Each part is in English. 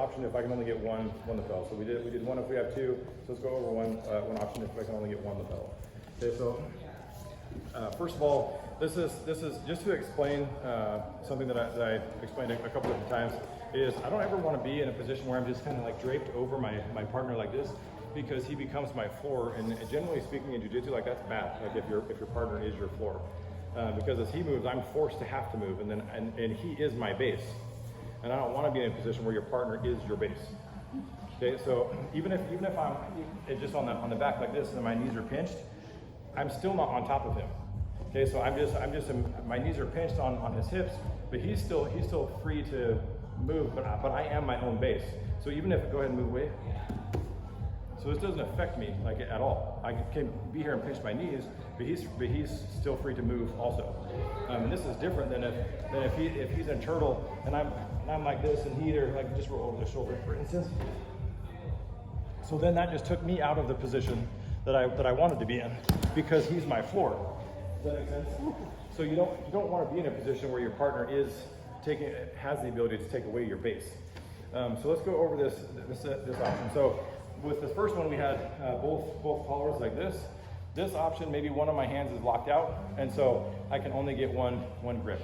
option if I can only get one lapel. So we did one if we have two. So let's go over one option if I can only get one lapel. Okay, so first of all, this is just to explain something that I explained a couple of times. Is I don't ever want to be in a position where I'm just kind of like draped over my partner like this, because he becomes my floor. And generally speaking in jiu-jitsu, like that's bad. Like if your partner is your floor, because as he moves, I'm forced to have to move, and he is my base. And I don't want to be in a position where your partner is your base. Okay, so even if I'm just on the back like this and my knees are pinched, I'm still not on top of him. Okay, so my knees are pinched on his hips, but he's still free to move, but I am my own base. So even if, go ahead and move away. So this doesn't affect me like at all. I can be here and pinch my knees, but he's still free to move also. And this is different than if he's in turtle and I'm like this and he either like just roll over the shoulder, for instance. So then that just took me out of the position that I wanted to be in, because he's my floor. Does that make sense? So you don't want to be in a position where your partner has the ability to take away your base. So let's go over this option. So with the first one, we had both collars like this. This option, maybe one of my hands is locked out, and so I can only get one grip.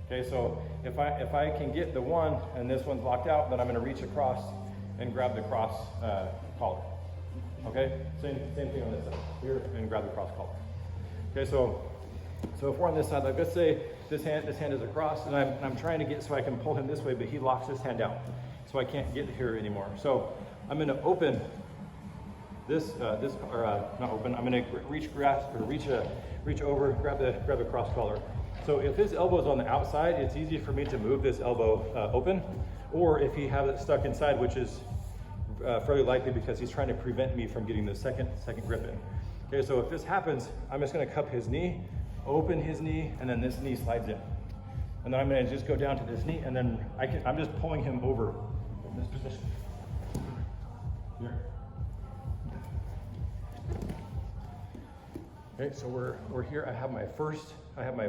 Okay, so if I can get the one and this one's locked out, then I'm going to reach across and grab the cross collar. Okay, same thing on this side here, and grab the cross collar. Okay, so if we're on this side, like let's say this hand is across, and I'm trying to get so I can pull him this way, but he locks his hand out, so I can't get here anymore. So I'm going to open this, not open. I'm going to reach over, grab the cross collar. So if his elbow is on the outside, it's easy for me to move this elbow open, or if he has it stuck inside, which is fairly likely because he's trying to prevent me from getting the second grip in. Okay, so if this happens, I'm just going to cup his knee, open his knee, and then this knee slides in. And then I'm going to just go down to this knee, and then I'm just pulling him over in this position. Here. Okay, so we're here. I have my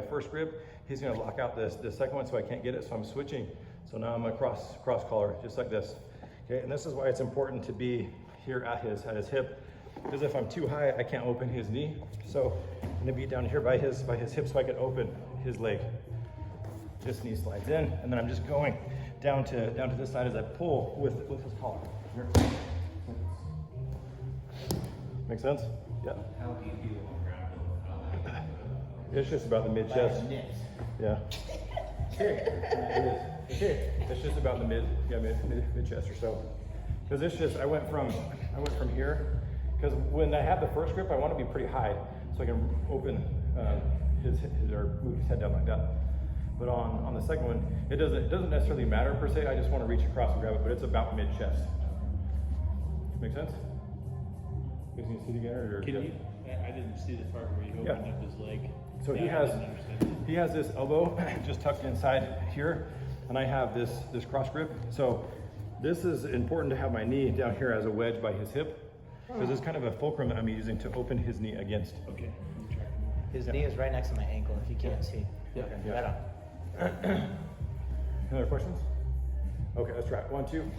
first grip. He's going to lock out this second one, so I can't get it. So I'm switching. So now I'm cross collar, just like this. Okay, and this is why it's important to be here at his hip, because if I'm too high, I can't open his knee. So I'm going to be down here by his hip, so I can open his leg. This knee slides in, and then I'm just going down to this side as I pull with his collar. Here. Make sense? Yeah. How do you feel on ground? It's just about the mid chest. Yeah. It's just about the mid chest or so. Because it's just I went from here, because when I have the first grip, I want to be pretty high so I can open his or move his head down like that. But on the second one, it doesn't necessarily matter per se. I just want to reach across and grab it, but it's about mid chest. Make sense? You guys need to see it again, or I didn't see the part where you opened up his leg. So he has this elbow just tucked inside here, and I have this cross grip. So this is important to have my knee down here as a wedge by his hip, because it's kind of a fulcrum that I'm using to open his knee against. Okay. His knee is right next to my ankle, if you can't see. Yeah. Okay, Yeah. right on. Any other questions? Okay, let's try it. 1, 2.